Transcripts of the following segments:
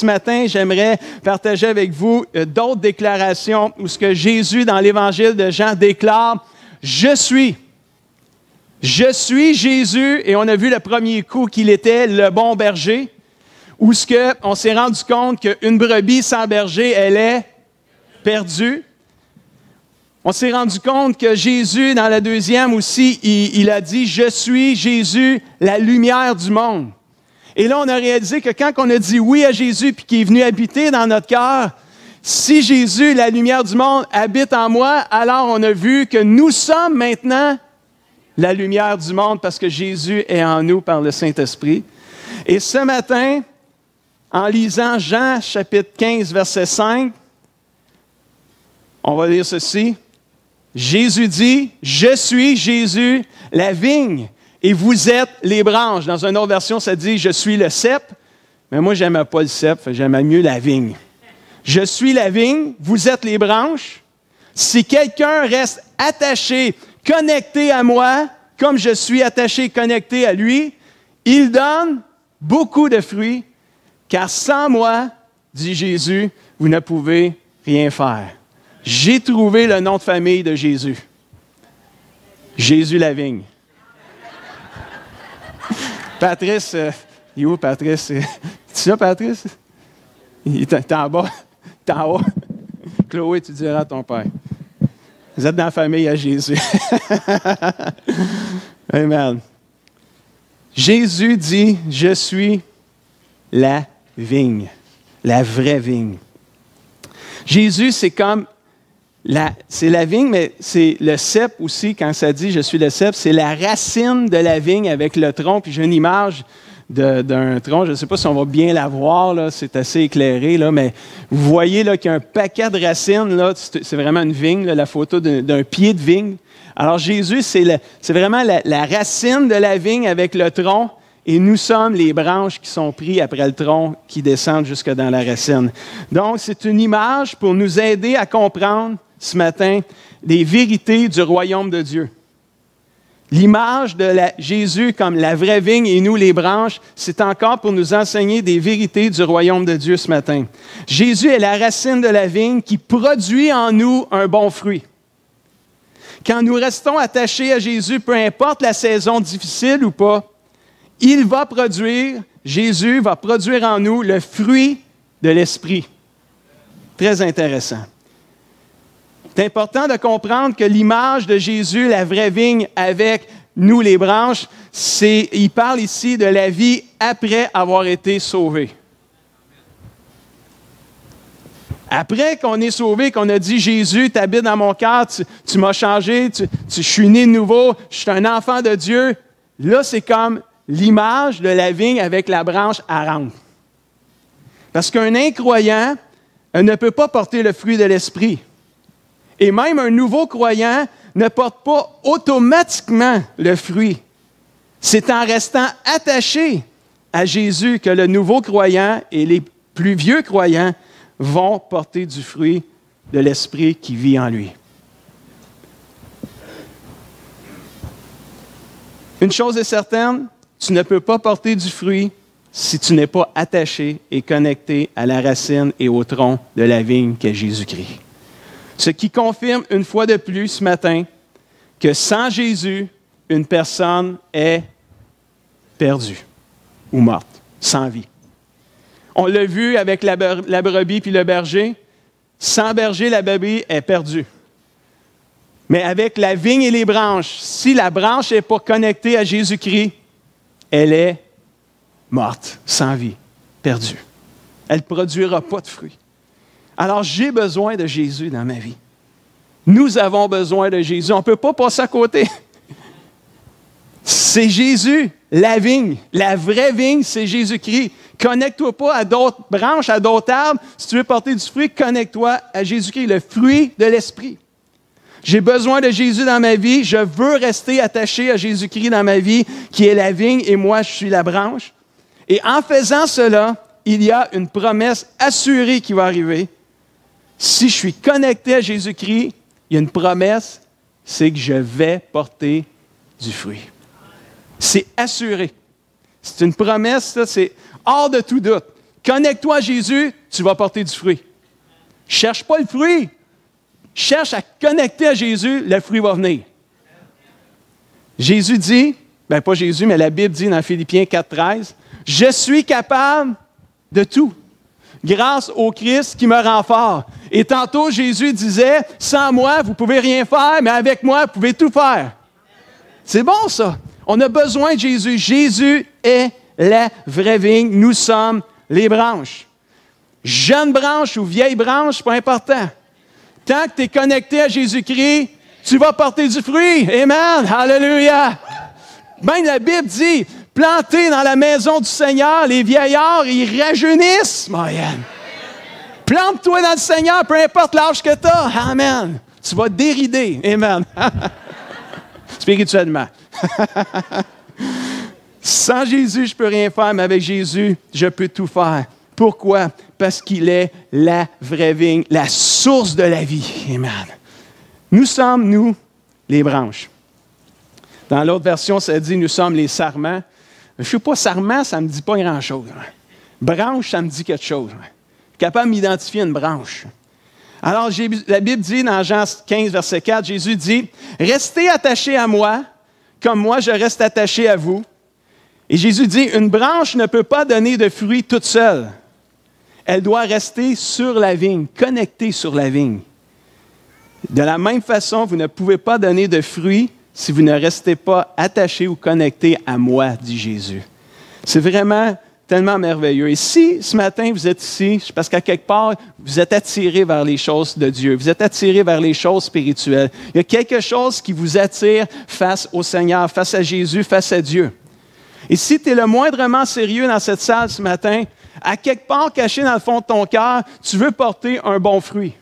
Ce matin, j'aimerais partager avec vous d'autres déclarations où ce que Jésus, dans l'Évangile de Jean, déclare « Je suis ». Je suis Jésus, et on a vu le premier coup qu'il était le bon berger, où ce que on s'est rendu compte qu'une brebis sans berger, elle est perdue. On s'est rendu compte que Jésus, dans la deuxième aussi, il a dit « Je suis Jésus, la lumière du monde ». Et là, on a réalisé que quand on a dit oui à Jésus puis qu'il est venu habiter dans notre cœur, si Jésus, la lumière du monde, habite en moi, alors on a vu que nous sommes maintenant la lumière du monde parce que Jésus est en nous par le Saint-Esprit. Et ce matin, en lisant Jean chapitre 15, verset 5, on va lire ceci. Jésus dit, « Je suis Jésus, la vigne. » Et vous êtes les branches. Dans une autre version, ça dit « Je suis le cep ». Mais moi, je n'aimais pas le cep, j'aimais mieux la vigne. Je suis la vigne, vous êtes les branches. Si quelqu'un reste attaché, connecté à moi, comme je suis attaché, connecté à lui, il donne beaucoup de fruits, car sans moi, dit Jésus, vous ne pouvez rien faire. J'ai trouvé le nom de famille de Jésus. Jésus la vigne. Patrice, il est où Patrice? Tu sais, Patrice? Il est en bas, il est en haut. Chloé, tu diras à ton père. Vous êtes dans la famille à Jésus. Amen. Jésus dit, je suis la vigne, la vraie vigne. Jésus, c'est comme, c'est la vigne, mais c'est le cep aussi, quand ça dit « je suis le cep », c'est la racine de la vigne avec le tronc. Puis j'ai une image d'un tronc, je ne sais pas si on va bien la voir, là, c'est assez éclairé, là, mais vous voyez là, qu'il y a un paquet de racines, là, c'est vraiment une vigne, là, la photo d'un pied de vigne. Alors Jésus, c'est vraiment la racine de la vigne avec le tronc, et nous sommes les branches qui sont prises après le tronc, qui descendent jusque dans la racine. Donc, c'est une image pour nous aider à comprendre ce matin les vérités du royaume de Dieu. L'image de Jésus comme la vraie vigne et nous les branches, c'est encore pour nous enseigner des vérités du royaume de Dieu ce matin. Jésus est la racine de la vigne qui produit en nous un bon fruit. Quand nous restons attachés à Jésus, peu importe la saison difficile ou pas, Jésus va produire en nous le fruit de l'Esprit. Très intéressant. C'est important de comprendre que l'image de Jésus, la vraie vigne, avec nous les branches, il parle ici de la vie après avoir été sauvé. Après qu'on est sauvé, qu'on a dit « Jésus, tu habites dans mon cœur, tu m'as changé, je suis né de nouveau, je suis un enfant de Dieu », là, c'est comme l'image de la vigne avec la branche à rendre. Parce qu'un incroyant ne peut pas porter le fruit de l'Esprit. Et même un nouveau croyant ne porte pas automatiquement le fruit. C'est en restant attaché à Jésus que le nouveau croyant et les plus vieux croyants vont porter du fruit de l'Esprit qui vit en lui. Une chose est certaine, tu ne peux pas porter du fruit si tu n'es pas attaché et connecté à la racine et au tronc de la vigne qu'est Jésus-Christ. Ce qui confirme une fois de plus ce matin que sans Jésus, une personne est perdue ou morte, sans vie. On l'a vu avec la brebis puis le berger. Sans berger, la brebis est perdue. Mais avec la vigne et les branches, si la branche n'est pas connectée à Jésus-Christ, elle est morte, sans vie, perdue. Elle ne produira pas de fruits. Alors, j'ai besoin de Jésus dans ma vie. Nous avons besoin de Jésus. On ne peut pas passer à côté. C'est Jésus, la vigne. La vraie vigne, c'est Jésus-Christ. Connecte-toi pas à d'autres branches, à d'autres arbres. Si tu veux porter du fruit, connecte-toi à Jésus-Christ, le fruit de l'Esprit. J'ai besoin de Jésus dans ma vie. Je veux rester attaché à Jésus-Christ dans ma vie, qui est la vigne, et moi, je suis la branche. Et en faisant cela, il y a une promesse assurée qui va arriver. Si je suis connecté à Jésus-Christ, il y a une promesse, c'est que je vais porter du fruit. C'est assuré. C'est une promesse, ça, c'est hors de tout doute. Connecte-toi à Jésus, tu vas porter du fruit. Cherche pas le fruit. Cherche à connecter à Jésus, le fruit va venir. Jésus dit, pas Jésus, mais la Bible dit dans Philippiens 4,13, « Je suis capable de tout, grâce au Christ qui me rend fort. » Et tantôt, Jésus disait, « Sans moi, vous ne pouvez rien faire, mais avec moi, vous pouvez tout faire. » C'est bon, ça. On a besoin de Jésus. Jésus est la vraie vigne. Nous sommes les branches. Jeune branche ou vieille branche, pas important. Tant que tu es connecté à Jésus-Christ, tu vas porter du fruit. Amen. Alléluia. Même la Bible dit, plantés dans la maison du Seigneur, les vieillards, ils rajeunissent. Moyenne. Plante-toi dans le Seigneur, peu importe l'âge que tu as. Amen. Tu vas dérider. Amen. Spirituellement. Sans Jésus, je ne peux rien faire, mais avec Jésus, je peux tout faire. Pourquoi? Parce qu'il est la vraie vigne, la source de la vie. Amen. Nous sommes, nous, les branches. Dans l'autre version, ça dit « Nous sommes les sarments ». Je ne sais pas, sarment, ça ne me dit pas grand-chose. Branche, ça me dit quelque chose. Je suis capable de m'identifier à une branche. Alors, la Bible dit dans Jean 15, verset 4, Jésus dit « Restez attachés à moi, comme moi je reste attaché à vous. » Et Jésus dit « Une branche ne peut pas donner de fruits toute seule. Elle doit rester sur la vigne, connectée sur la vigne. De la même façon, vous ne pouvez pas donner de fruits si vous ne restez pas attachés ou connectés à moi, dit Jésus. » C'est vraiment tellement merveilleux. Et si ce matin vous êtes ici, c'est parce qu'à quelque part, vous êtes attiré vers les choses de Dieu, vous êtes attiré vers les choses spirituelles. Il y a quelque chose qui vous attire face au Seigneur, face à Jésus, face à Dieu. Et si tu es le moindrement sérieux dans cette salle ce matin, à quelque part caché dans le fond de ton cœur, tu veux porter un bon fruit.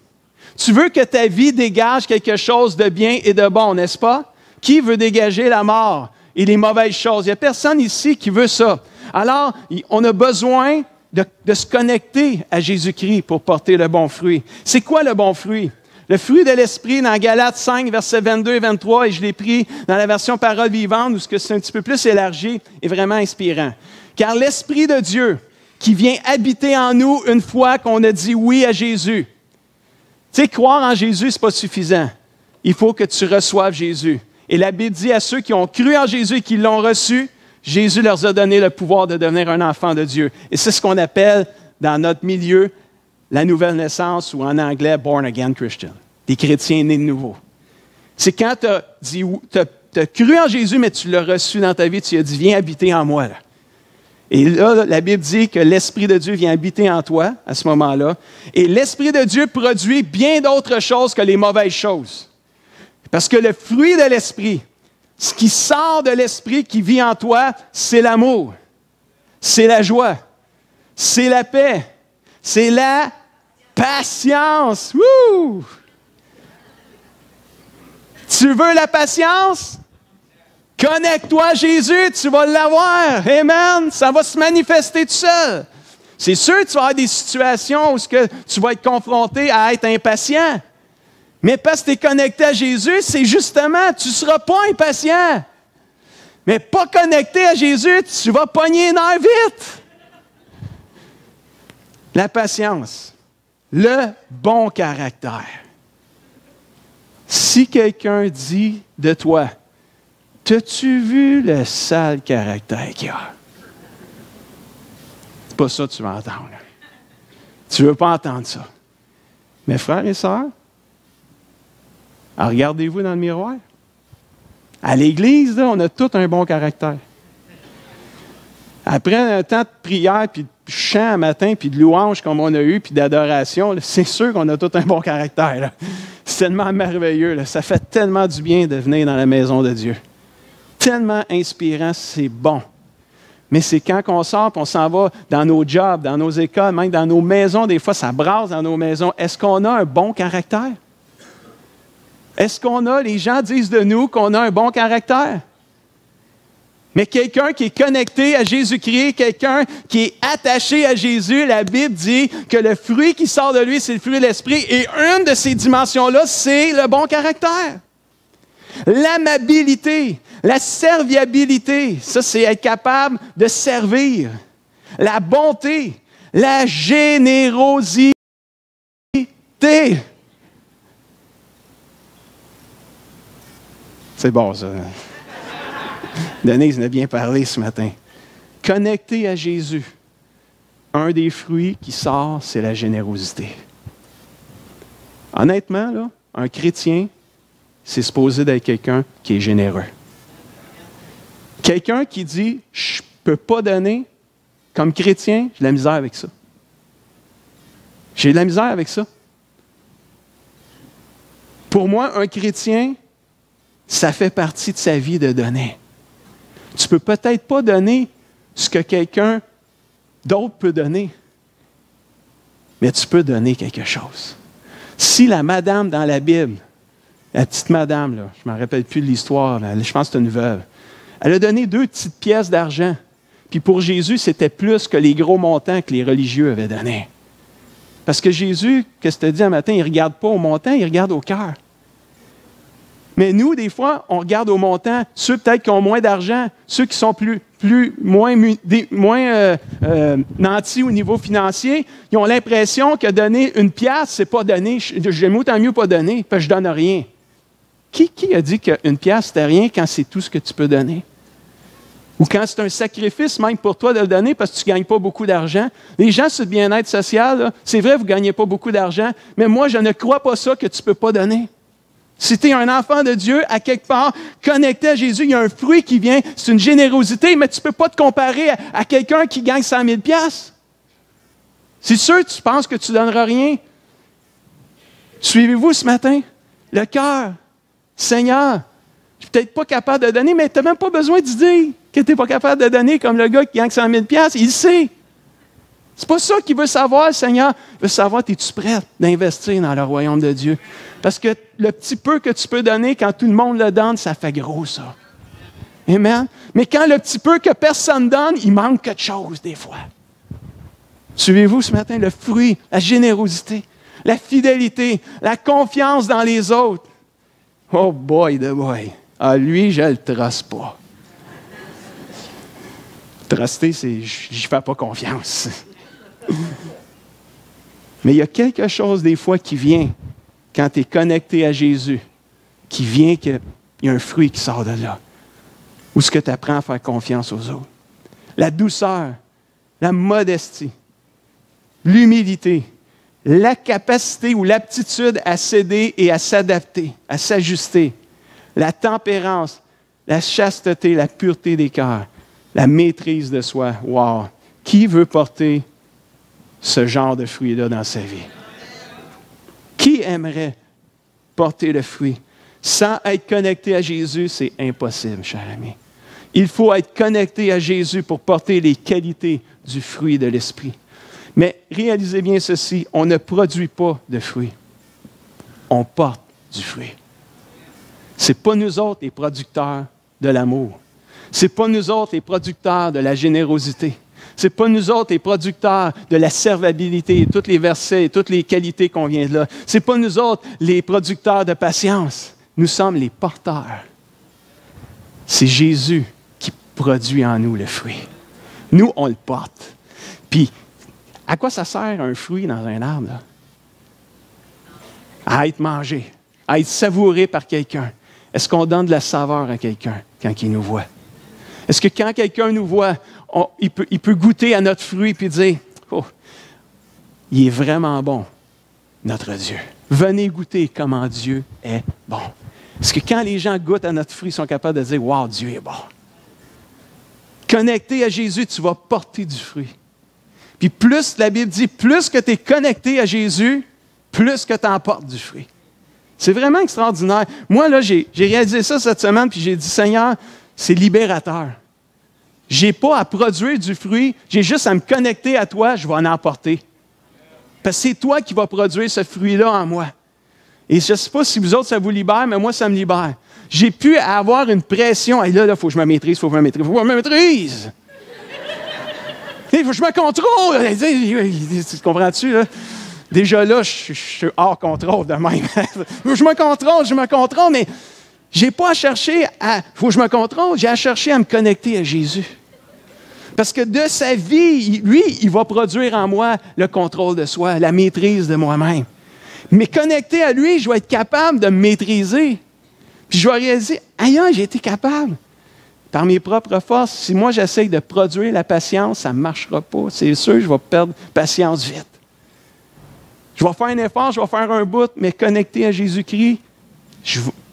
Tu veux que ta vie dégage quelque chose de bien et de bon, n'est-ce pas? Qui veut dégager la mort et les mauvaises choses? Il n'y a personne ici qui veut ça. Alors, on a besoin de se connecter à Jésus-Christ pour porter le bon fruit. C'est quoi le bon fruit? Le fruit de l'Esprit, dans Galates 5, versets 22 et 23, et je l'ai pris dans la version Parole vivante, où c'est un petit peu plus élargi, est vraiment inspirant. Car l'Esprit de Dieu, qui vient habiter en nous une fois qu'on a dit oui à Jésus. Tu sais, croire en Jésus, ce n'est pas suffisant. Il faut que tu reçoives Jésus. Et la Bible dit à ceux qui ont cru en Jésus et qui l'ont reçu, Jésus leur a donné le pouvoir de devenir un enfant de Dieu. Et c'est ce qu'on appelle, dans notre milieu, la nouvelle naissance, ou en anglais, born again Christian. Des chrétiens nés de nouveau. C'est quand tu as cru en Jésus, mais tu l'as reçu dans ta vie, tu lui as dit, viens habiter en moi. Là. Et là, la Bible dit que l'Esprit de Dieu vient habiter en toi, à ce moment-là. Et l'Esprit de Dieu produit bien d'autres choses que les mauvaises choses. Parce que le fruit de l'Esprit, ce qui sort de l'Esprit qui vit en toi, c'est l'amour, c'est la joie, c'est la paix, c'est la patience. Wouh! Tu veux la patience? Connecte-toi à Jésus, tu vas l'avoir. Amen. Ça va se manifester tout seul. C'est sûr que tu vas avoir des situations où tu vas être confronté à être impatient. Mais parce que tu es connecté à Jésus, c'est justement, tu ne seras pas impatient. Mais pas connecté à Jésus, tu vas pogner une heure vite. La patience, le bon caractère. Si quelqu'un dit de toi, t'as-tu vu le sale caractère qu'il a? C'est pas ça que tu vas entendre. Tu ne veux pas entendre ça. Mes frères et sœurs, alors regardez-vous dans le miroir. À l'Église, là, on a tout un bon caractère. Après un temps de prière, puis de chant à matin, puis de louange comme on a eu, puis d'adoration, là, c'est sûr qu'on a tout un bon caractère. Là. C'est tellement merveilleux. Là. Ça fait tellement du bien de venir dans la maison de Dieu. Tellement inspirant, c'est bon. Mais c'est quand on sort, on s'en va dans nos jobs, dans nos écoles, même dans nos maisons, des fois ça brasse dans nos maisons. Est-ce qu'on a un bon caractère? Est-ce les gens disent de nous qu'on a un bon caractère? Mais quelqu'un qui est connecté à Jésus-Christ, quelqu'un qui est attaché à Jésus, la Bible dit que le fruit qui sort de lui, c'est le fruit de l'Esprit. Et une de ces dimensions-là, c'est le bon caractère. L'amabilité, la serviabilité, ça c'est être capable de servir. La bonté, La générosité. C'est bon, ça. Denise en a bien parlé ce matin. Connecté à Jésus, un des fruits qui sort, c'est la générosité. Honnêtement, là, un chrétien, c'est supposé d'être quelqu'un qui est généreux. Quelqu'un qui dit « je ne peux pas donner », comme chrétien, j'ai de la misère avec ça. J'ai de la misère avec ça. Pour moi, un chrétien, ça fait partie de sa vie de donner. Tu ne peux peut-être pas donner ce que quelqu'un d'autre peut donner, mais tu peux donner quelque chose. Si la madame dans la Bible, la petite madame, là, je ne me rappelle plus de l'histoire, je pense que c'est une veuve, elle a donné 2 petites pièces d'argent, puis pour Jésus, c'était plus que les gros montants que les religieux avaient donnés. Parce que Jésus, qu'est-ce que tu as dit un matin, il ne regarde pas au montant, il regarde au cœur. Mais nous, des fois, on regarde au montant, ceux peut-être qui ont moins d'argent, ceux qui sont moins nantis au niveau financier, ils ont l'impression que donner 1 pièce, c'est pas donner. J'aime autant mieux pas donner, parce que je donne rien. Qui a dit qu'1 pièce, c'était rien quand c'est tout ce que tu peux donner? Ou quand c'est un sacrifice même pour toi de le donner parce que tu ne gagnes pas beaucoup d'argent. Les gens sur le bien-être social, là, c'est vrai, vous ne gagnez pas beaucoup d'argent, mais moi, je ne crois pas ça que tu ne peux pas donner. Si tu es un enfant de Dieu, à quelque part, connecté à Jésus, il y a un fruit qui vient, c'est une générosité, mais tu ne peux pas te comparer à quelqu'un qui gagne 100 000 $. C'est sûr, tu penses que tu ne donneras rien. Suivez-vous ce matin? Le cœur. Seigneur, je ne suis peut-être pas capable de donner, mais tu n'as même pas besoin de dire que tu n'es pas capable de donner comme le gars qui gagne 100 000 $. Il sait. C'est pas ça qu'il veut savoir, Seigneur. Il veut savoir, es-tu prêt d'investir dans le royaume de Dieu? Parce que le petit peu que tu peux donner, quand tout le monde le donne, ça fait gros, ça. Amen? Mais quand le petit peu que personne donne, il manque quelque chose, des fois. Suivez-vous ce matin le fruit, la générosité, la fidélité, la confiance dans les autres. Oh boy de boy. Ah, lui, je ne le trace pas. Truster, c'est je n'y fais pas confiance. Mais il y a quelque chose des fois qui vient quand tu es connecté à Jésus, qui vient qu'il y a un fruit qui sort de là. Où est-ce que tu apprends à faire confiance aux autres? La douceur, la modestie, l'humilité, la capacité ou l'aptitude à céder et à s'adapter, à s'ajuster, la tempérance, la chasteté, la pureté des cœurs, la maîtrise de soi. Wow! Qui veut porter ce genre de fruit-là dans sa vie? Qui aimerait porter le fruit? Sans être connecté à Jésus, c'est impossible, cher ami. Il faut être connecté à Jésus pour porter les qualités du fruit de l'Esprit. Mais réalisez bien ceci, on ne produit pas de fruits. On porte du fruit. Ce n'est pas nous autres les producteurs de l'amour. Ce n'est pas nous autres les producteurs de la générosité. Ce n'est pas nous autres les producteurs de la servabilité, tous les versets et toutes les qualités qu'on vient de là. Ce n'est pas nous autres les producteurs de patience. Nous sommes les porteurs. C'est Jésus qui produit en nous le fruit. Nous, on le porte. Puis, à quoi ça sert un fruit dans un arbre, là? À être mangé, à être savouré par quelqu'un. Est-ce qu'on donne de la saveur à quelqu'un quand il nous voit? Est-ce que quand quelqu'un nous voit, il peut goûter à notre fruit et dire « Oh, il est vraiment bon, notre Dieu. Venez goûter comment Dieu est bon. » Est-ce que quand les gens goûtent à notre fruit, ils sont capables de dire « Wow, Dieu est bon. » Connecté à Jésus, tu vas porter du fruit. Puis plus, la Bible dit, plus que tu es connecté à Jésus, plus que tu en portes du fruit. C'est vraiment extraordinaire. Moi, là, j'ai réalisé ça cette semaine, puis j'ai dit, Seigneur, c'est libérateur. Je n'ai pas à produire du fruit, j'ai juste à me connecter à toi, je vais en emporter. Parce que c'est toi qui vas produire ce fruit-là en moi. Et je ne sais pas si vous autres, ça vous libère, mais moi, ça me libère. J'ai pu avoir une pression. Et là, il faut que je me maîtrise, il faut que je me maîtrise, il faut que je me maîtrise. Il faut que je me contrôle. Tu comprends-tu, là? Déjà là, je suis hors contrôle de même. Je me contrôle, mais je n'ai pas à chercher à... Il faut que je me contrôle, j'ai à chercher à me connecter à Jésus. Parce que de sa vie, lui, il va produire en moi le contrôle de soi, la maîtrise de moi-même. Mais connecté à lui, je vais être capable de me maîtriser. Puis je vais réaliser, aïe, j'ai été capable. Par mes propres forces, si moi j'essaye de produire la patience, ça ne marchera pas. C'est sûr, je vais perdre patience vite. Je vais faire un effort, je vais faire un bout, mais connecté à Jésus-Christ,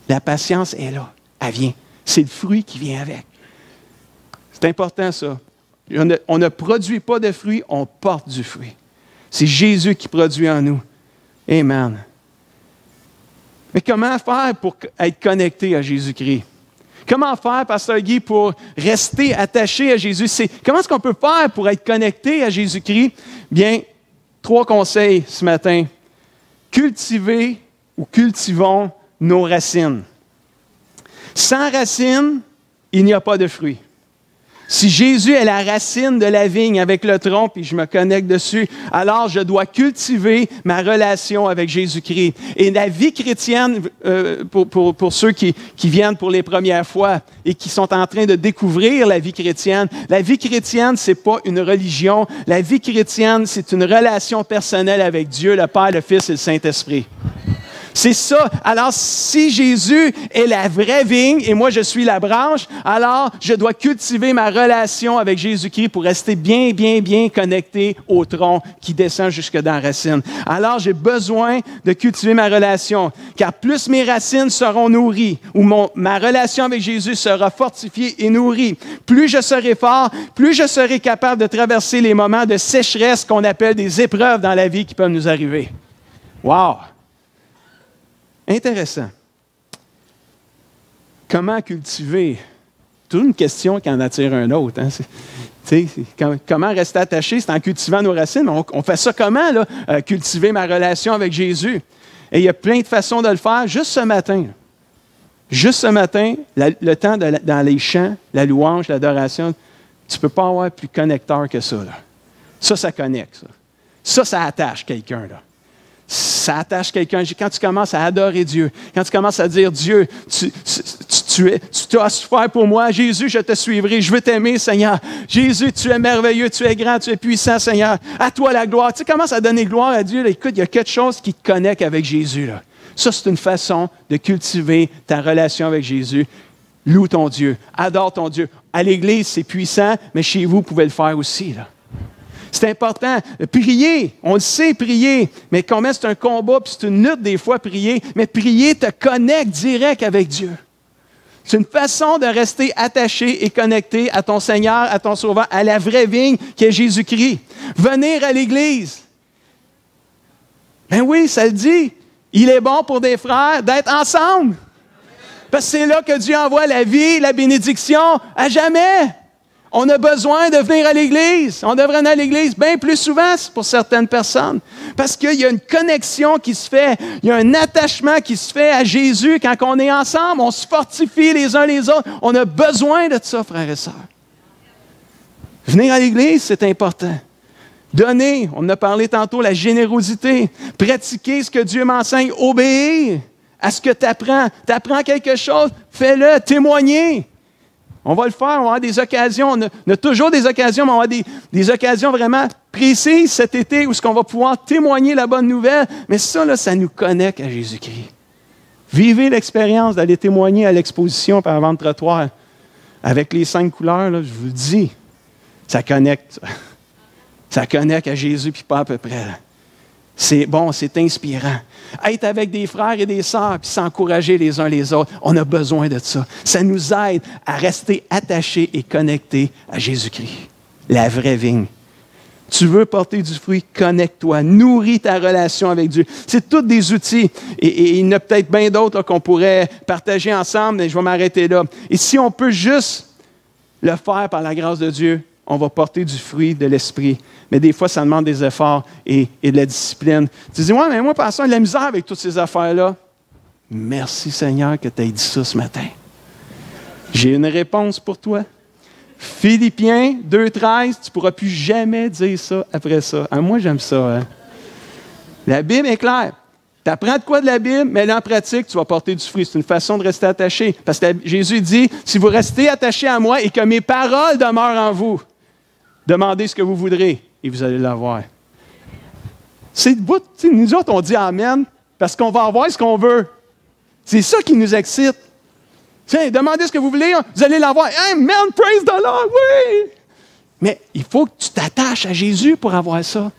la patience est là. Elle vient. C'est le fruit qui vient avec. C'est important, ça. On ne produit pas de fruit, on porte du fruit. C'est Jésus qui produit en nous. Amen. Mais comment faire pour être connecté à Jésus-Christ? Comment faire, Pasteur Guy, pour rester attaché à Jésus? Comment est-ce qu'on peut faire pour être connecté à Jésus-Christ? Bien, 3 conseils ce matin. Cultivez ou cultivons nos racines. Sans racines, il n'y a pas de fruits. Si Jésus est la racine de la vigne avec le tronc, puis je me connecte dessus, alors je dois cultiver ma relation avec Jésus-Christ. Et la vie chrétienne, pour ceux qui viennent pour les premières fois et qui sont en train de découvrir la vie chrétienne, ce n'est pas une religion. La vie chrétienne, c'est une relation personnelle avec Dieu, le Père, le Fils et le Saint-Esprit. C'est ça. Alors, si Jésus est la vraie vigne et moi, je suis la branche, alors je dois cultiver ma relation avec Jésus-Christ pour rester bien, bien, bien connecté au tronc qui descend jusque dans la racine. Alors, j'ai besoin de cultiver ma relation, car plus mes racines seront nourries, ou ma relation avec Jésus sera fortifiée et nourrie, plus je serai fort, plus je serai capable de traverser les moments de sécheresse qu'on appelle des épreuves dans la vie qui peuvent nous arriver. Wow! Intéressant. Comment cultiver? Toute une question qui en attire un autre. Hein? Comment rester attaché? C'est en cultivant nos racines. Mais on fait ça comment, là? Cultiver ma relation avec Jésus. Et il y a plein de façons de le faire. Juste ce matin, le temps dans les chants, la louange, l'adoration, tu ne peux pas avoir plus connecteur que ça. Là. Ça connecte. Ça attache quelqu'un. Là. Ça attache quelqu'un. Quand tu commences à adorer Dieu, quand tu commences à dire, Dieu, tu t'as souffert pour moi. Jésus, je te suivrai. Je veux t'aimer, Seigneur. Jésus, tu es merveilleux, tu es grand, tu es puissant, Seigneur. À toi la gloire. Tu commences à donner gloire à Dieu. Là, écoute, il y a quelque chose qui te connecte avec Jésus. Là. Ça, c'est une façon de cultiver ta relation avec Jésus. Loue ton Dieu. Adore ton Dieu. À l'Église, c'est puissant, mais chez vous, vous pouvez le faire aussi. Là. C'est important. Prier, on le sait, prier, mais combien c'est un combat, puis c'est une lutte des fois, prier, mais prier te connecte direct avec Dieu. C'est une façon de rester attaché et connecté à ton Seigneur, à ton Sauveur, à la vraie vigne qui est Jésus-Christ. Venir à l'Église. Ben oui, ça le dit. Il est bon pour des frères d'être ensemble. Parce que c'est là que Dieu envoie la vie, la bénédiction à jamais. On a besoin de venir à l'Église. On devrait aller à l'Église bien plus souvent pour certaines personnes. Parce qu'il y a une connexion qui se fait. Il y a un attachement qui se fait à Jésus. Quand on est ensemble, on se fortifie les uns les autres. On a besoin de ça, frères et sœurs. Venir à l'Église, c'est important. Donner, on en a parlé tantôt, la générosité. Pratiquer ce que Dieu m'enseigne. Obéir à ce que tu apprends. Tu apprends quelque chose, fais-le, témoigner. On va le faire, on va avoir des occasions, on a toujours des occasions, mais on va avoir des occasions vraiment précises cet été où on va pouvoir témoigner la bonne nouvelle. Mais ça, là, ça nous connecte à Jésus-Christ. Vivez l'expérience d'aller témoigner à l'exposition par avant le trottoir avec les 5 couleurs, là, je vous le dis, ça connecte. Ça connecte à Jésus, puis pas à peu près. Là. C'est bon, c'est inspirant. Être avec des frères et des sœurs, puis s'encourager les uns les autres, on a besoin de ça. Ça nous aide à rester attachés et connectés à Jésus-Christ, la vraie vigne. Tu veux porter du fruit, connecte-toi, nourris ta relation avec Dieu. C'est tous des outils. Et il y en a peut-être bien d'autres là, qu'on pourrait partager ensemble, mais je vais m'arrêter là. Et si on peut juste le faire par la grâce de Dieu, on va porter du fruit de l'Esprit. Mais des fois, ça demande des efforts et de la discipline. Tu dis, ouais, mais moi, pasteur, la misère avec toutes ces affaires-là. Merci, Seigneur, que tu aies dit ça ce matin. J'ai une réponse pour toi. Philippiens 2,13, tu ne pourras plus jamais dire ça après ça. Ah, moi, j'aime ça. Hein? La Bible est claire. Tu apprends de quoi de la Bible, mais là, en pratique, tu vas porter du fruit. C'est une façon de rester attaché. Parce que Jésus dit, si vous restez attachés à moi et que mes paroles demeurent en vous, Demandez ce que vous voudrez et vous allez l'avoir. C'est le bout, nous autres, on dit Amen parce qu'on va avoir ce qu'on veut. C'est ça qui nous excite. Tiens, demandez ce que vous voulez, vous allez l'avoir. Amen, praise the Lord, oui! Mais il faut que tu t'attaches à Jésus pour avoir ça.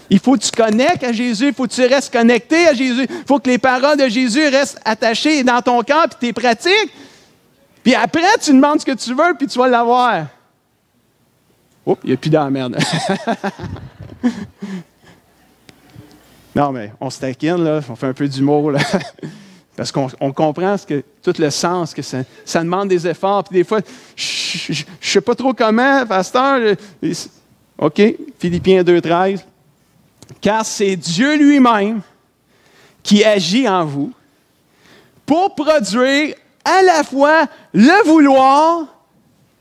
Il faut que tu connectes à Jésus, il faut que tu restes connecté à Jésus. Il faut que les paroles de Jésus restent attachées dans ton cœur, puis tu les pratiques. Puis après, tu demandes ce que tu veux, puis tu vas l'avoir. Oups, il n'y a plus d'amen. Non, mais on se taquine, là, on fait un peu d'humour, là. Parce qu'on comprend tout le sens, que ça demande des efforts. Puis des fois, je ne sais pas trop comment, pasteur. OK, Philippiens 2,13. Car c'est Dieu lui-même qui agit en vous pour produire à la fois le vouloir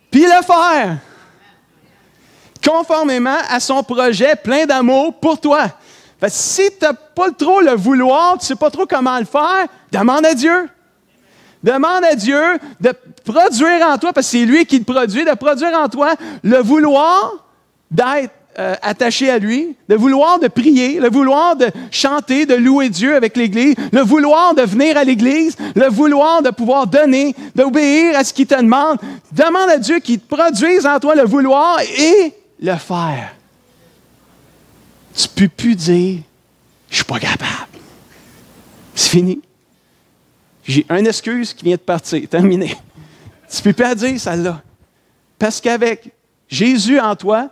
puis le faire, conformément à son projet plein d'amour pour toi. Fait que si tu n'as pas trop le vouloir, tu ne sais pas trop comment le faire, demande à Dieu. Demande à Dieu de produire en toi, parce que c'est lui qui le produit, de produire en toi le vouloir d'être attaché à lui, le vouloir de prier, le vouloir de chanter, de louer Dieu avec l'Église, le vouloir de venir à l'Église, le vouloir de pouvoir donner, d'obéir à ce qu'il te demande. Demande à Dieu qu'il te produise en toi le vouloir et le faire. Tu ne peux plus dire « je ne suis pas capable ». C'est fini. J'ai une excuse qui vient de partir. Terminé. Tu ne peux pas dire celle-là. Parce qu'avec Jésus en toi,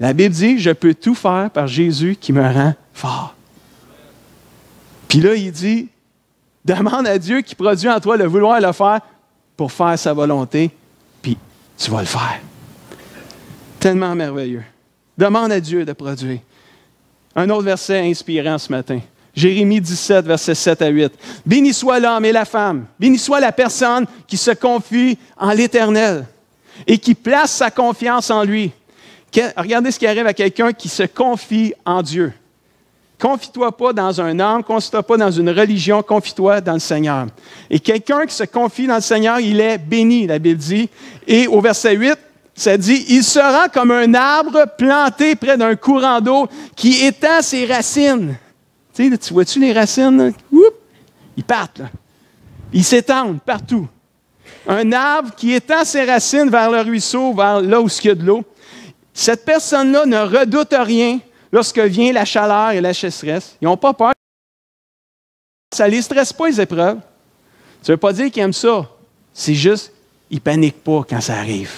la Bible dit « je peux tout faire par Jésus qui me rend fort ». Puis là, il dit « demande à Dieu qui produit en toi le vouloir et le faire pour faire sa volonté, puis tu vas le faire. » Tellement merveilleux. Demande à Dieu de produire. Un autre verset inspirant ce matin. Jérémie 17, versets 7 à 8. « Béni soit l'homme et la femme, béni soit la personne qui se confie en l'Éternel et qui place sa confiance en lui. » Regardez ce qui arrive à quelqu'un qui se confie en Dieu. Confie-toi pas dans un homme, confie-toi pas dans une religion, confie-toi dans le Seigneur. Et quelqu'un qui se confie dans le Seigneur, il est béni, la Bible dit. Et au verset 8, ça dit, « Il sera comme un arbre planté près d'un courant d'eau qui étend ses racines. » Tu sais, tu vois-tu les racines? Là? Oups! Ils partent, là. Ils s'étendent partout. Un arbre qui étend ses racines vers le ruisseau, vers là où il y a de l'eau. Cette personne-là ne redoute rien lorsque vient la chaleur et la sécheresse. Ils n'ont pas peur. Ça ne les stresse pas, les épreuves. Ça ne veut pas dire qu'ils aiment ça. C'est juste, ils ne paniquent pas quand ça arrive.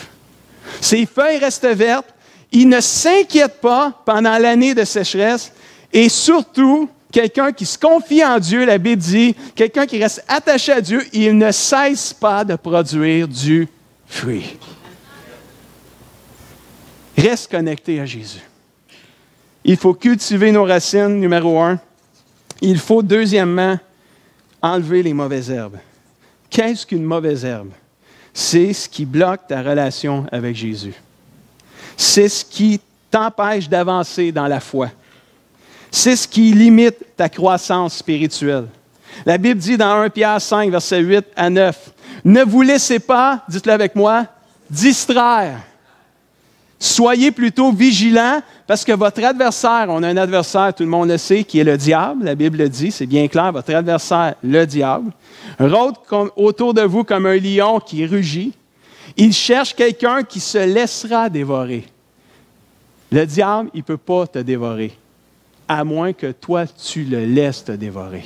Ses feuilles restent vertes. Ils ne s'inquiètent pas pendant l'année de sécheresse. Et surtout, quelqu'un qui se confie en Dieu, la Bible dit, quelqu'un qui reste attaché à Dieu, il ne cesse pas de produire du fruit. Reste connecté à Jésus. Il faut cultiver nos racines, numéro 1. Il faut, deuxièmement, enlever les mauvaises herbes. Qu'est-ce qu'une mauvaise herbe? C'est ce qui bloque ta relation avec Jésus. C'est ce qui t'empêche d'avancer dans la foi. C'est ce qui limite ta croissance spirituelle. La Bible dit dans 1 Pierre 5, versets 8 à 9, « Ne vous laissez pas, dites-le avec moi, distraire. Soyez plutôt vigilants parce que votre adversaire, on a un adversaire, tout le monde le sait, qui est le diable. La Bible le dit, c'est bien clair, votre adversaire, le diable, rôde autour de vous comme un lion qui rugit. Il cherche quelqu'un qui se laissera dévorer. Le diable, il ne peut pas te dévorer, à moins que toi, tu le laisses te dévorer.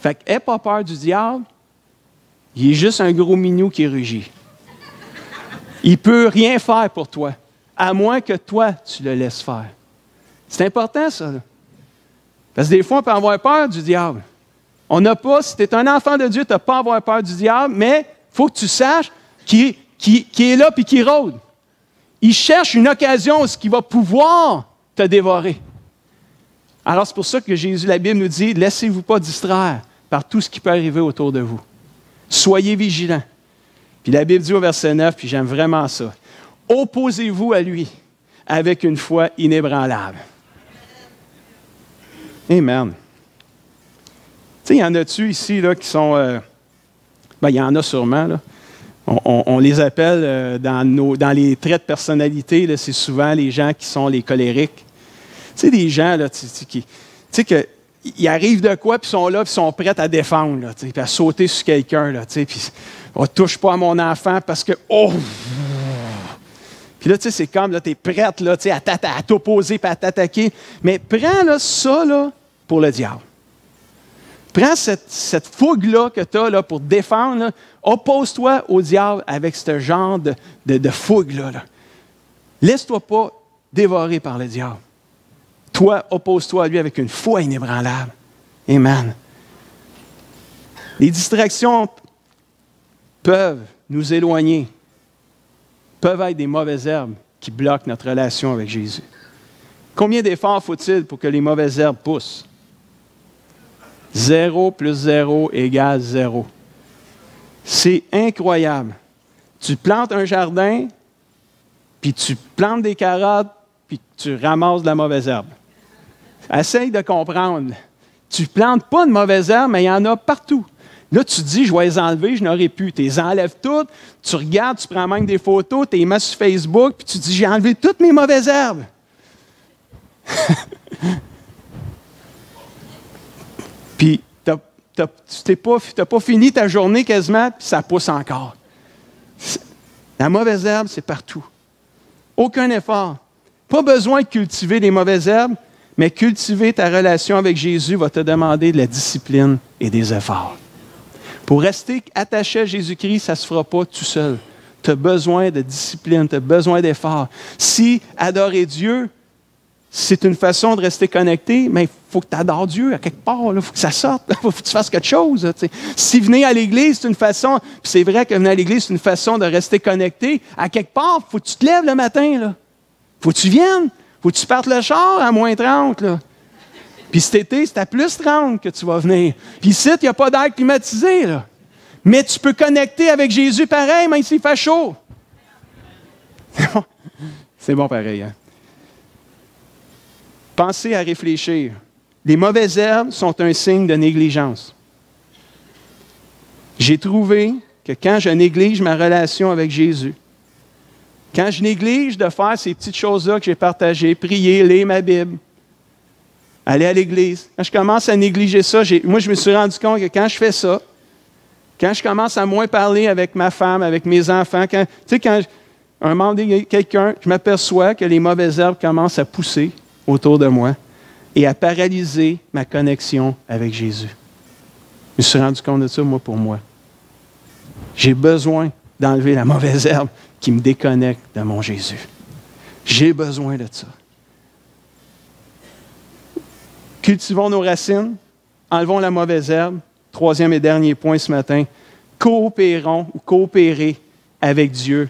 Fait que, n'aie pas peur du diable, il est juste un gros minou qui rugit. Il ne peut rien faire pour toi, à moins que toi, tu le laisses faire. C'est important, ça. Là. Parce que des fois, on peut avoir peur du diable. On n'a pas, si tu es un enfant de Dieu, tu n'as pas à avoir peur du diable, mais il faut que tu saches qu'il est là et qu'il rôde. Il cherche une occasion où il va pouvoir te dévorer. Alors, c'est pour ça que Jésus, la Bible nous dit, laissez-vous pas distraire par tout ce qui peut arriver autour de vous. Soyez vigilants. Puis la Bible dit au verset 9, puis j'aime vraiment ça, « Opposez-vous à lui avec une foi inébranlable. » Amen. Tu sais, il y en a-tu ici là, qui sont... il y en a sûrement. Là. On les appelle dans les traits de personnalité, là, c'est souvent les gens qui sont les colériques. Tu sais, des gens là, ils arrivent de quoi, puis ils sont là, puis ils sont prêts à défendre, là, puis à sauter sur quelqu'un, là, puis on ne touche pas à mon enfant parce que, oh! Puis là, tu sais, c'est comme, là, tu es prête, là, à t'opposer et à t'attaquer. Mais prends là, ça, là, pour le diable. Prends cette fougue-là que tu as là, pour défendre, là, oppose-toi au diable avec ce genre de fougue-là. Là. Laisse-toi pas dévorer par le diable. Toi, oppose-toi à lui avec une foi inébranlable. Amen. Les distractions peuvent nous éloigner, peuvent être des mauvaises herbes qui bloquent notre relation avec Jésus. Combien d'efforts faut-il pour que les mauvaises herbes poussent? 0 plus 0 égale 0. C'est incroyable. Tu plantes un jardin, puis tu plantes des carottes, puis tu ramasses de la mauvaise herbe. Essaye de comprendre. Tu ne plantes pas de mauvaises herbes, mais il y en a partout. Là, tu te dis, je vais les enlever, je n'aurais pu. Tu les enlèves toutes, tu regardes, tu prends même des photos, tu les mets sur Facebook, puis tu te dis, j'ai enlevé toutes mes mauvaises herbes. Puis, tu n'as pas fini ta journée quasiment, puis ça pousse encore. La mauvaise herbe, c'est partout. Aucun effort. Pas besoin de cultiver des mauvaises herbes, mais cultiver ta relation avec Jésus va te demander de la discipline et des efforts. Pour rester attaché à Jésus-Christ, ça ne se fera pas tout seul. Tu as besoin de discipline, tu as besoin d'efforts. Si adorer Dieu, c'est une façon de rester connecté, mais il faut que tu adores Dieu à quelque part. Il faut que ça sorte. Il faut que tu fasses quelque chose. Si venir à l'Église, c'est une façon, puis c'est vrai que venir à l'Église, c'est une façon de rester connecté. À quelque part, il faut que tu te lèves le matin. Il faut que tu viennes. Il faut que tu partes le char à moins 30. Là. Puis cet été, c'est à plus 30 que tu vas venir. Puis ici, il n'y a pas d'air climatisé. Là. Mais tu peux connecter avec Jésus pareil, même s'il fait chaud. C'est bon pareil. Hein? Pensez à réfléchir. Les mauvaises herbes sont un signe de négligence. J'ai trouvé que quand je néglige ma relation avec Jésus, quand je néglige de faire ces petites choses-là que j'ai partagées, prier, lire ma Bible, aller à l'Église, quand je commence à négliger ça, moi je me suis rendu compte que quand je fais ça, quand je commence à moins parler avec ma femme, avec mes enfants, quand un moment donné, quelqu'un, je m'aperçois que les mauvaises herbes commencent à pousser autour de moi et à paralyser ma connexion avec Jésus. Je me suis rendu compte de ça, moi, pour moi. J'ai besoin d'enlever la mauvaise herbe qui me déconnecte de mon Jésus. J'ai besoin de ça. Cultivons nos racines, enlevons la mauvaise herbe. Troisième et dernier point ce matin, coopérons ou coopérer avec Dieu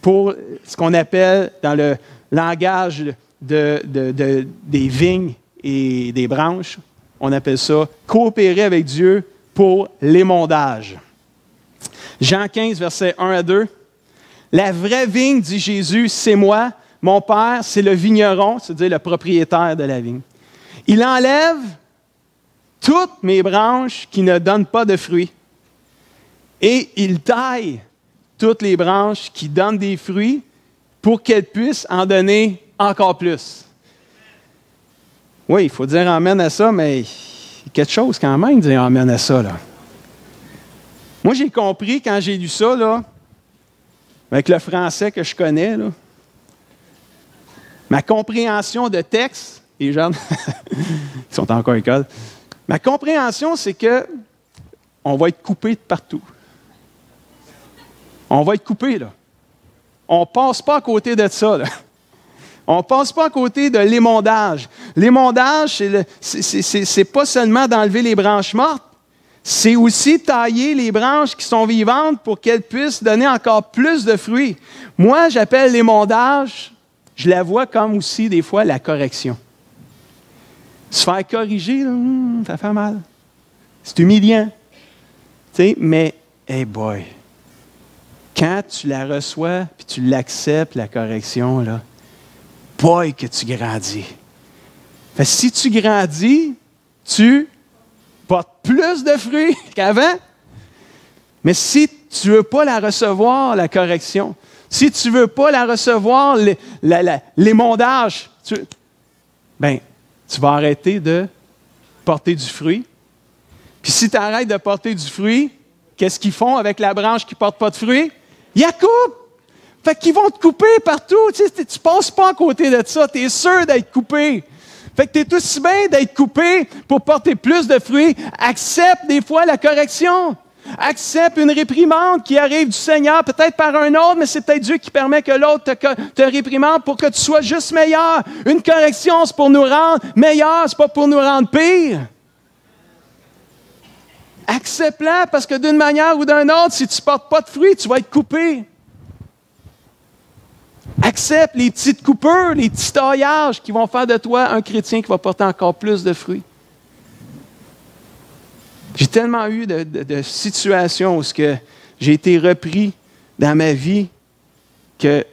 pour ce qu'on appelle dans le langage des vignes et des branches, on appelle ça coopérer avec Dieu pour l'émondage. Jean 15, versets 1 à 2. La vraie vigne, dit Jésus, c'est moi. Mon Père, c'est le vigneron, c'est-à-dire le propriétaire de la vigne. Il enlève toutes mes branches qui ne donnent pas de fruits et il taille toutes les branches qui donnent des fruits pour qu'elles puissent en donner encore plus. Oui, il faut dire amen à ça, mais il y a quelque chose quand même de dire amen à ça. Là. Moi, j'ai compris quand j'ai lu ça, là, avec le français que je connais, là, ma compréhension de texte, les jeunes, ils sont encore à l'école, ma compréhension, c'est que on va être coupé de partout. On va être coupé, là. On ne passe pas à côté de ça, là. On ne passe pas à côté de l'émondage. L'émondage, c'est pas seulement d'enlever les branches mortes, c'est aussi tailler les branches qui sont vivantes pour qu'elles puissent donner encore plus de fruits. Moi, j'appelle l'émondage, je la vois comme aussi des fois la correction. Se faire corriger, là, ça fait mal. C'est humiliant. Tu sais, mais, hey boy, quand tu la reçois puis tu l'acceptes, la correction, là, boy, que tu grandis. Fait que si tu grandis, tu portes plus de fruits qu'avant. Mais si tu ne veux pas la recevoir, la correction, si tu ne veux pas la recevoir, l'émondage, tu vas arrêter de porter du fruit. Puis si tu arrêtes de porter du fruit, qu'est-ce qu'ils font avec la branche qui ne porte pas de fruit? Ils la coupent! Fait qu'ils vont te couper partout. Tu ne passes pas à côté de ça. Tu es sûr d'être coupé. Fait que tu es aussi bien d'être coupé pour porter plus de fruits. Accepte des fois la correction. Accepte une réprimande qui arrive du Seigneur, peut-être par un autre, mais c'est peut-être Dieu qui permet que l'autre te réprimande pour que tu sois juste meilleur. Une correction, c'est pour nous rendre meilleurs, c'est pas pour nous rendre pires. Accepte-la parce que d'une manière ou d'une autre, si tu ne portes pas de fruits, tu vas être coupé. Accepte les petites coupures, les petits taillages qui vont faire de toi un chrétien qui va porter encore plus de fruits. J'ai tellement eu de situations où j'ai été repris dans ma vie que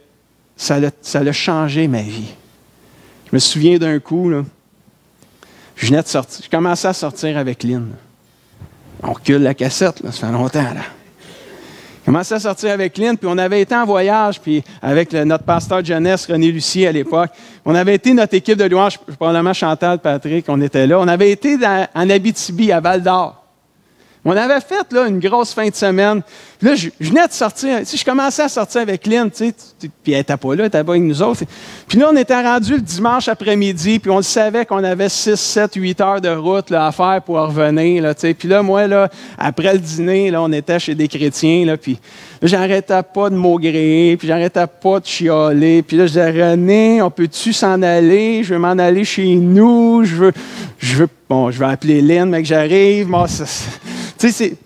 ça a changé ma vie. Je me souviens d'un coup, là, je commençais à sortir avec Lynn. On recule la cassette, là, ça fait longtemps. Là. Je commençais à sortir avec Lynn, puis on avait été en voyage, puis avec notre pasteur de jeunesse, René Lucier, à l'époque. On avait été notre équipe de louange, probablement Chantal, Patrick, on était là. On avait été en Abitibi, à Val-d'Or. On avait fait là, une grosse fin de semaine. Puis là, je venais de sortir. Tu sais, je commençais à sortir avec Lynn, tu sais, puis elle n'était pas là, elle n'était pas avec nous autres. Puis là, on était rendu le dimanche après-midi, puis on le savait qu'on avait 6, 7, 8 heures de route là, à faire pour revenir. Là, tu sais. Puis là, moi, là, après le dîner, là, on était chez des chrétiens, là, puis là, j'arrêtais pas de maugréer, puis j'arrêtais pas de chialer. Puis là, je disais, René, on peut-tu s'en aller? Je veux m'en aller chez nous. Je vais appeler Lynn, mais que j'arrive. Moi,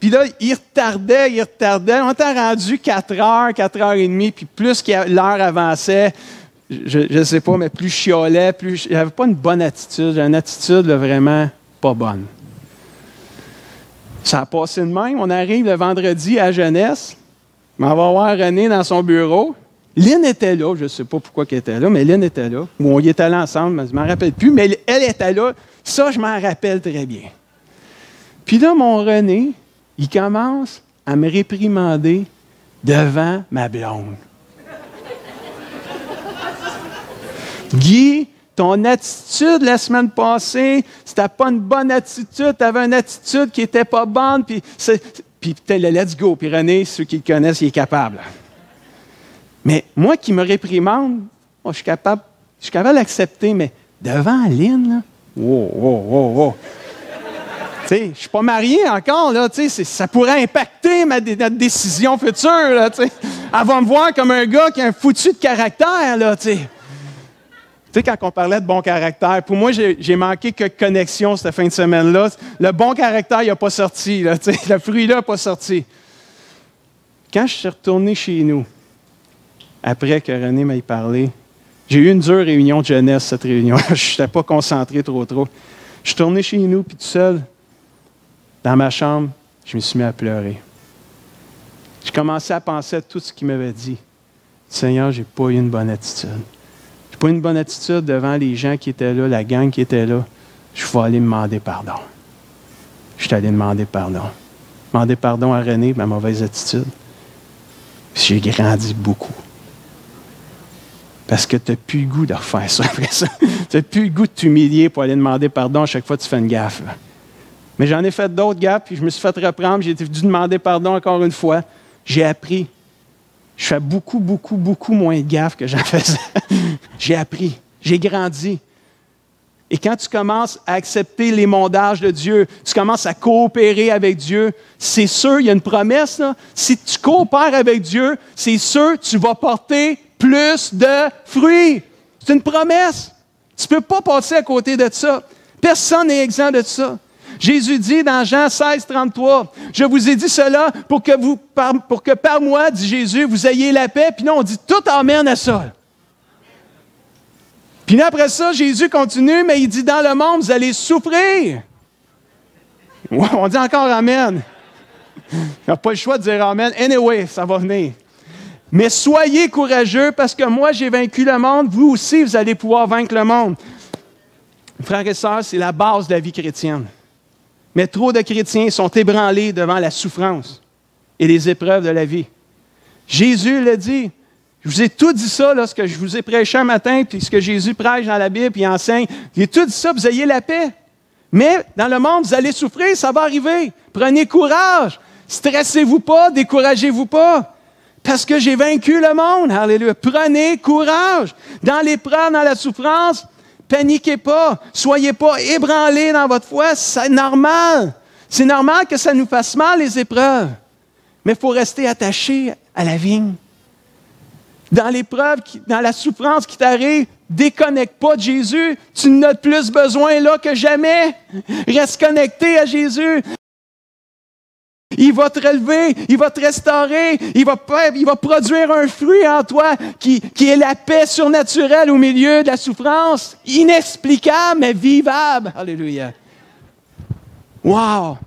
puis là, il retardait. On était rendu 4 heures, 4 heures et demie, puis plus que l'heure avançait, je ne sais pas, mais plus je chialais, plus j'avais pas une bonne attitude. J'avais une attitude là, vraiment pas bonne. Ça a passé de même. On arrive le vendredi à Jeunesse. On va voir René dans son bureau. Lynn était là. Je ne sais pas pourquoi elle était là, mais Lynn était là. Ou on y était allés ensemble, mais je ne m'en rappelle plus. Mais elle était là. Ça, je m'en rappelle très bien. Puis là, mon René, il commence à me réprimander devant ma blonde. Guy, ton attitude la semaine passée, c'était pas une bonne attitude. Tu avais une attitude qui n'était pas bonne. Puis le let's go. Puis René, ceux qui le connaissent, il est capable. Mais moi qui me réprimande, je suis capable d'accepter, mais devant Lynn, là, wow. Je ne suis pas marié encore, là, ça pourrait impacter notre décision future. Là, elle va me voir comme un gars qui a un foutu de caractère. Là, quand on parlait de bon caractère, pour moi, j'ai manqué que connexion cette fin de semaine-là. Le bon caractère, il n'a pas sorti. Là, le fruit-là n'a pas sorti. Quand je suis retourné chez nous, après que René m'ait parlé, j'ai eu une dure réunion de jeunesse, cette réunion. Je n'étais pas concentré trop. Je suis retourné chez nous, puis tout seul, dans ma chambre, je me suis mis à pleurer. J'ai commencé à penser à tout ce qu'il m'avait dit. Seigneur, je n'ai pas eu une bonne attitude. Je n'ai pas eu une bonne attitude devant les gens qui étaient là, la gang qui était là. Je vais aller demander pardon. Je suis allé demander pardon. Demander pardon à René de ma mauvaise attitude. Puis j'ai grandi beaucoup. Parce que tu n'as plus le goût de refaire ça après ça. Tu n'as plus le goût de t'humilier pour aller demander pardon à chaque fois que tu fais une gaffe. Là. Mais j'en ai fait d'autres gaffes, puis je me suis fait reprendre, j'ai dû demander pardon encore une fois. J'ai appris. Je fais beaucoup moins de gaffes que j'en faisais. J'ai appris. J'ai grandi. Et quand tu commences à accepter l'émondage de Dieu, tu commences à coopérer avec Dieu, c'est sûr, il y a une promesse, là. Si tu coopères avec Dieu, c'est sûr, tu vas porter plus de fruits. C'est une promesse. Tu ne peux pas passer à côté de ça. Personne n'est exempt de ça. Jésus dit dans Jean 16, 33, « Je vous ai dit cela pour que par moi, dit Jésus, vous ayez la paix. » Puis là, on dit tout amen à ça. Puis là, après ça, Jésus continue, mais il dit, « Dans le monde, vous allez souffrir. » On dit encore amen. Il n'y a pas le choix de dire amen. Anyway, ça va venir. Mais soyez courageux parce que moi, j'ai vaincu le monde. Vous aussi, vous allez pouvoir vaincre le monde. Frères et sœurs, c'est la base de la vie chrétienne. Mais trop de chrétiens sont ébranlés devant la souffrance. et les épreuves de la vie. Jésus l'a dit. Je vous ai tout dit ça, là, ce que je vous ai prêché un matin, puis ce que Jésus prêche dans la Bible, puis il enseigne. J'ai tout dit ça, vous ayez la paix. Mais dans le monde, vous allez souffrir, ça va arriver. Prenez courage. Stressez-vous pas, découragez-vous pas. Parce que j'ai vaincu le monde. Alléluia. Prenez courage. Dans l'épreuve, dans la souffrance, paniquez pas. Soyez pas ébranlés dans votre foi. C'est normal. C'est normal que ça nous fasse mal, les épreuves. Mais il faut rester attaché à la vigne. Dans l'épreuve, dans la souffrance qui t'arrive, déconnecte pas de Jésus. Tu en as plus besoin là que jamais. Reste connecté à Jésus. Il va te relever, il va te restaurer, il va produire un fruit en toi qui est la paix surnaturelle au milieu de la souffrance, inexplicable mais vivable. Alléluia. Wow!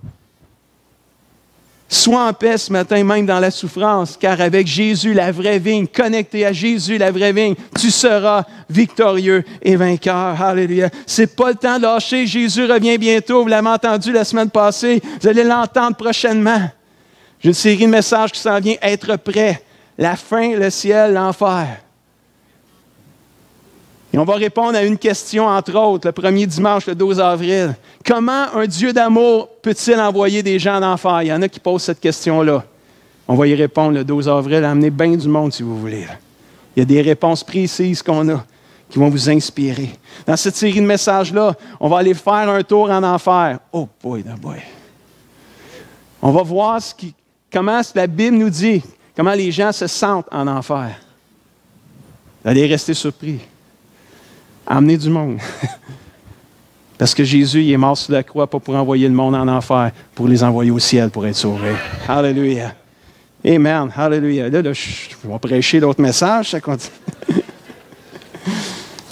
Sois en paix ce matin, même dans la souffrance, car avec Jésus, la vraie vigne, connecté à Jésus, la vraie vigne, tu seras victorieux et vainqueur. Alléluia. C'est pas le temps de lâcher. Jésus revient bientôt. Vous l'avez entendu la semaine passée. Vous allez l'entendre prochainement. J'ai une série de messages qui s'en vient. Être prêt. La fin, le ciel, l'enfer. Et on va répondre à une question, entre autres, le premier dimanche, le 12 avril. Comment un Dieu d'amour peut-il envoyer des gens en enfer? Il y en a qui posent cette question-là. On va y répondre le 12 avril. Amenez bien du monde, si vous voulez. Il y a des réponses précises qu'on a qui vont vous inspirer. Dans cette série de messages-là, on va aller faire un tour en enfer. Oh boy, oh boy. On va voir comment la Bible nous dit, comment les gens se sentent en enfer. Vous allez rester surpris. Amener du monde. Parce que Jésus, il est mort sur la croix, pas pour envoyer le monde en enfer, pour les envoyer au ciel pour être sauvés. Alléluia. Amen. Alléluia. Là, je vais prêcher d'autres messages, ça continue.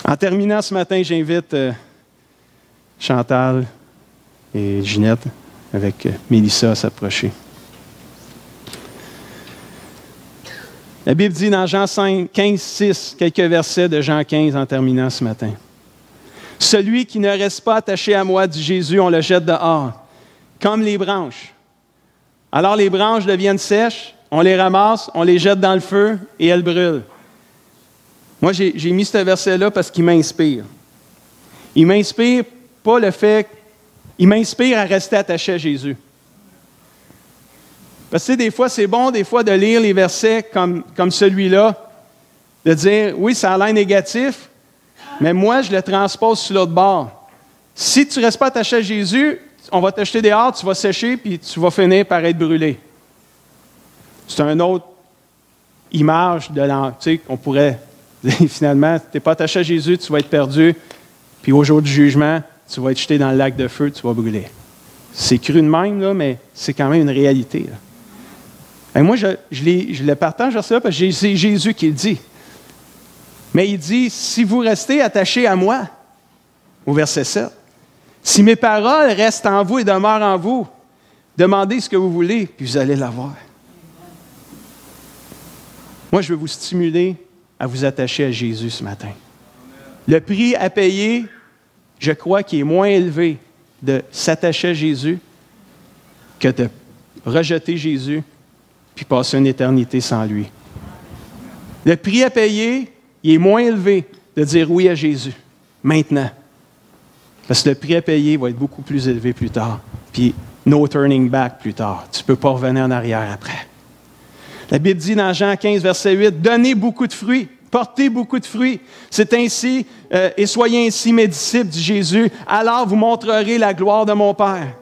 En terminant ce matin, j'invite Chantal et Ginette avec Mélissa à s'approcher. La Bible dit dans Jean 15, 6, quelques versets de Jean 15 en terminant ce matin. « Celui qui ne reste pas attaché à moi, dit Jésus, on le jette dehors, comme les branches. Alors les branches deviennent sèches, on les ramasse, on les jette dans le feu et elles brûlent. » Moi, j'ai mis ce verset-là parce qu'il m'inspire. Il m'inspire pas le fait... Il m'inspire à rester attaché à Jésus. Parce que des fois, c'est bon des fois de lire les versets comme celui-là, de dire, oui, ça a l'air négatif, mais moi, je le transpose sur l'autre bord. Si tu ne restes pas attaché à Jésus, on va t'acheter dehors, tu vas sécher, puis tu vas finir par être brûlé. C'est une autre image de tu sais, qu'on pourrait dire, finalement, tu n'es pas attaché à Jésus, tu vas être perdu, puis au jour du jugement, tu vas être jeté dans le lac de feu, tu vas brûler. C'est cru de même, là, mais c'est quand même une réalité. Là. Et moi, je le partage parce que c'est Jésus qui le dit. Mais il dit, si vous restez attachés à moi, au verset 7, si mes paroles restent en vous et demeurent en vous, demandez ce que vous voulez, puis vous allez l'avoir. Moi, je veux vous stimuler à vous attacher à Jésus ce matin. Le prix à payer, je crois qu'il est moins élevé de s'attacher à Jésus que de rejeter Jésus puis passer une éternité sans lui. Le prix à payer, il est moins élevé de dire oui à Jésus, maintenant. Parce que le prix à payer va être beaucoup plus élevé plus tard. Puis, no turning back plus tard. Tu ne peux pas revenir en arrière après. La Bible dit dans Jean 15, verset 8, « Donnez beaucoup de fruits, portez beaucoup de fruits. C'est ainsi, et soyez ainsi mes disciples, dit Jésus, alors vous montrerez la gloire de mon Père. »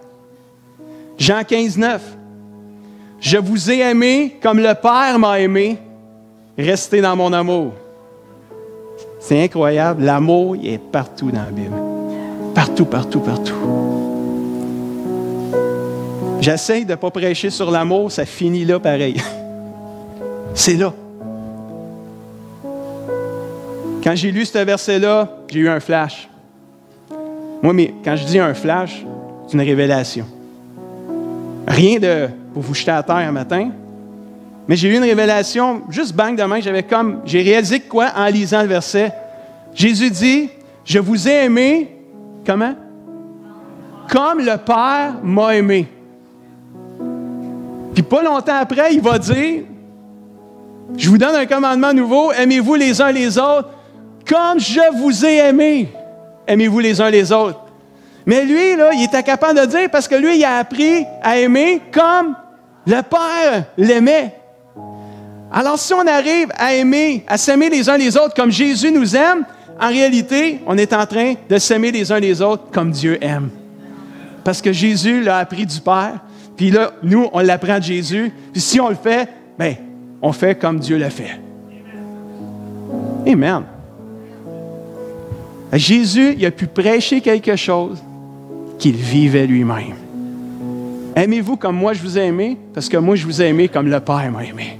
Jean 15, 9, « Je vous ai aimé comme le Père m'a aimé. Restez dans mon amour. » C'est incroyable. L'amour, il est partout dans la Bible. Partout, partout, partout. J'essaie de ne pas prêcher sur l'amour, ça finit là pareil. C'est là. Quand j'ai lu ce verset-là, j'ai eu un flash. Moi, mais quand je dis un flash, c'est une révélation. Rien de pour vous jeter à terre un matin, mais j'ai eu une révélation, juste bang de main, j'ai réalisé quoi en lisant le verset? Jésus dit, « Je vous ai aimé, comment? Comme le Père m'a aimé. » Puis pas longtemps après, il va dire, je vous donne un commandement nouveau, aimez-vous les uns les autres comme je vous ai aimé. Aimez-vous les uns les autres. Mais lui, là, il était capable de dire, parce que lui, il a appris à aimer comme le Père l'aimait. Alors, si on arrive à aimer, à s'aimer les uns les autres comme Jésus nous aime, en réalité, on est en train de s'aimer les uns les autres comme Dieu aime. Parce que Jésus l'a appris du Père, puis là, nous, on l'apprend de Jésus, puis si on le fait, bien, on fait comme Dieu le fait. Amen. Jésus, il a pu prêcher quelque chose qu'il vivait lui-même. Aimez-vous comme moi je vous ai aimé, parce que moi je vous ai aimé comme le Père m'a aimé.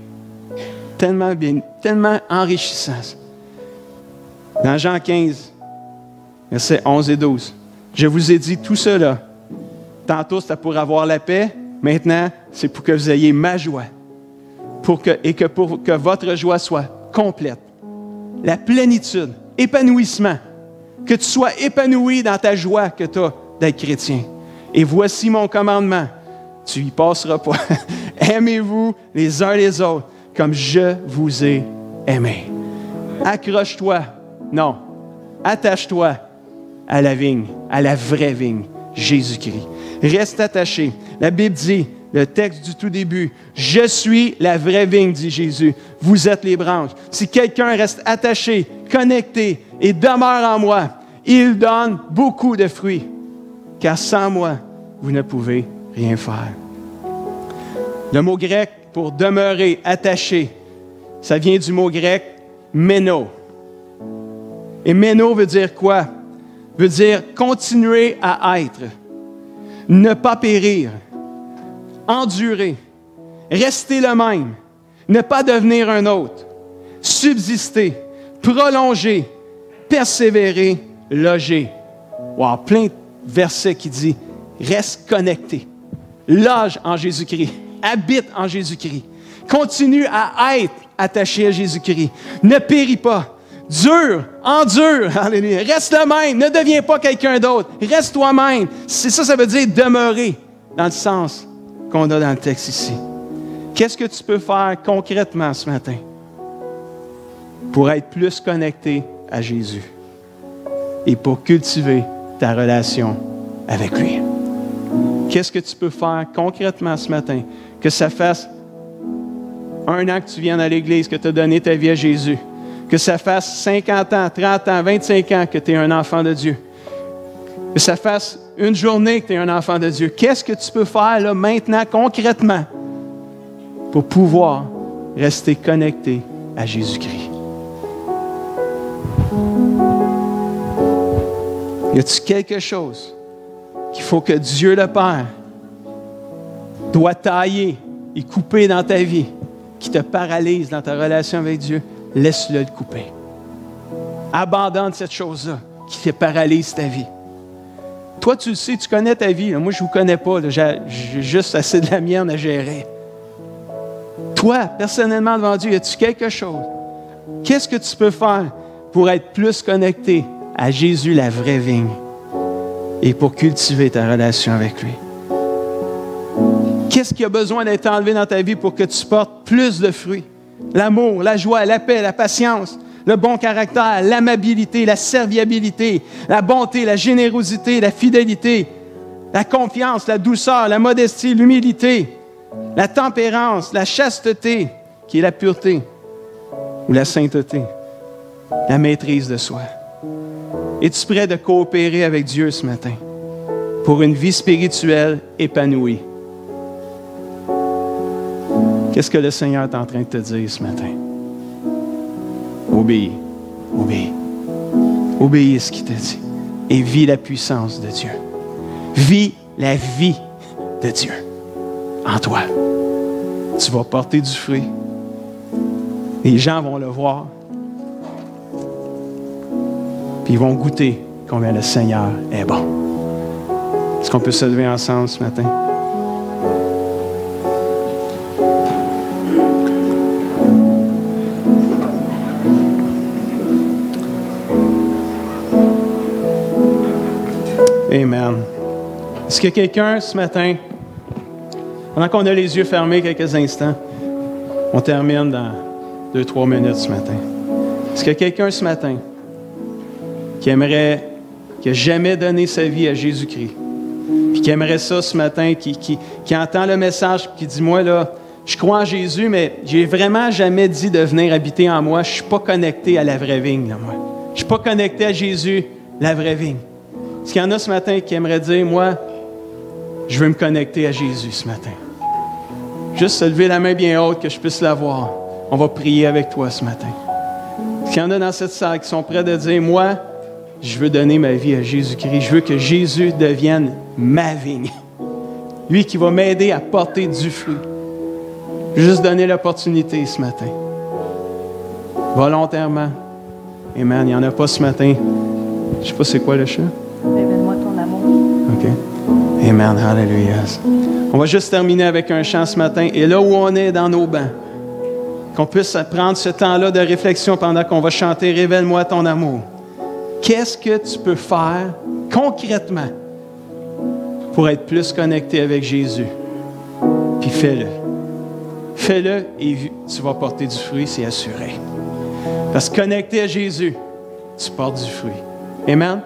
Tellement bien, tellement enrichissant. Dans Jean 15, versets 11 et 12, je vous ai dit tout cela. Tantôt c'était pour avoir la paix, maintenant c'est pour que vous ayez ma joie, pour que votre joie soit complète. La plénitude, épanouissement, que tu sois épanoui dans ta joie que tu as d'être chrétien. Et voici mon commandement, tu y passeras pas. Aimez-vous les uns les autres comme je vous ai aimé. Accroche-toi, non, attache-toi à la vigne, à la vraie vigne, Jésus-Christ. Reste attaché. La Bible dit, le texte du tout début, « Je suis la vraie vigne, dit Jésus. Vous êtes les branches. Si quelqu'un reste attaché, connecté et demeure en moi, il donne beaucoup de fruits. Car sans moi, vous ne pouvez rien faire. » Le mot grec pour demeurer, attaché, ça vient du mot grec « méno ». Et « méno » veut dire quoi? Veut dire continuer à être, ne pas périr, endurer, rester le même, ne pas devenir un autre, subsister, prolonger, persévérer, loger. Wow, plein de versets qui disent reste connecté, loge en Jésus-Christ, habite en Jésus-Christ, continue à être attaché à Jésus-Christ, ne péris pas. Dure, endure, alléluia. Reste le même, ne deviens pas quelqu'un d'autre. Reste toi-même. C'est ça, ça veut dire demeurer, dans le sens qu'on a dans le texte ici. Qu'est-ce que tu peux faire concrètement ce matin pour être plus connecté à Jésus et pour cultiver ta relation avec lui? Qu'est-ce que tu peux faire concrètement ce matin? Que ça fasse 1 an que tu viennes à l'Église, que tu as donné ta vie à Jésus. Que ça fasse 50 ans, 30 ans, 25 ans que tu es un enfant de Dieu. Que ça fasse une journée que tu es un enfant de Dieu. Qu'est-ce que tu peux faire là, maintenant, concrètement, pour pouvoir rester connecté à Jésus-Christ? Y a-t-il quelque chose qu'il faut que Dieu le Père doit tailler et couper dans ta vie, qui te paralyse dans ta relation avec Dieu? Laisse-le le couper. Abandonne cette chose-là qui te paralyse ta vie. Toi, tu le sais, tu connais ta vie. Là. Moi, je ne vous connais pas. J'ai juste assez de la mienne à gérer. Toi, personnellement, devant Dieu, y a-tu quelque chose? Qu'est-ce que tu peux faire pour être plus connecté à Jésus, la vraie vigne, et pour cultiver ta relation avec lui? Qu'est-ce qui a besoin d'être enlevé dans ta vie pour que tu portes plus de fruits? L'amour, la joie, la paix, la patience, le bon caractère, l'amabilité, la serviabilité, la bonté, la générosité, la fidélité, la confiance, la douceur, la modestie, l'humilité, la tempérance, la chasteté, qui est la pureté, ou la sainteté, la maîtrise de soi. Es-tu prêt de coopérer avec Dieu ce matin pour une vie spirituelle épanouie? Qu'est-ce que le Seigneur est en train de te dire ce matin? Obéis, obéis. Obéis ce qu'il te dit. Et vis la puissance de Dieu. Vis la vie de Dieu en toi. Tu vas porter du fruit. Les gens vont le voir. Puis ils vont goûter combien le Seigneur est bon. Est-ce qu'on peut se lever ensemble ce matin? Amen. Est-ce que quelqu'un ce matin Pendant qu'on a les yeux fermés quelques instants, on termine dans 2-3 minutes ce matin. Est-ce qu'il y a quelqu'un ce matin qui n'a jamais donné sa vie à Jésus-Christ, puis qui aimerait ça ce matin, qui entend le message, qui dit, moi, là, je crois en Jésus, mais j'ai vraiment jamais dit de venir habiter en moi. Je ne suis pas connecté à la vraie vigne, là, moi. Je ne suis pas connecté à Jésus, la vraie vigne. Est-ce qu'il y en a ce matin qui aimeraient dire, moi, je veux me connecter à Jésus ce matin? Juste se lever la main bien haute, que je puisse la voir. On va prier avec toi ce matin. Est-ce qu'il y en a dans cette salle qui sont prêts de dire, moi, je veux donner ma vie à Jésus-Christ. Je veux que Jésus devienne ma vigne. Lui qui va m'aider à porter du fruit. Juste donner l'opportunité ce matin. Volontairement. Amen. Il n'y en a pas ce matin. Je ne sais pas c'est quoi le chant. Révèle-moi ton amour. OK. Amen. Hallelujah. On va juste terminer avec un chant ce matin. Et là où on est dans nos bancs, qu'on puisse prendre ce temps-là de réflexion pendant qu'on va chanter « Révèle-moi ton amour ». Qu'est-ce que tu peux faire concrètement pour être plus connecté avec Jésus? Puis fais-le. Fais-le et tu vas porter du fruit, c'est assuré. Parce que connecté à Jésus, tu portes du fruit. Amen?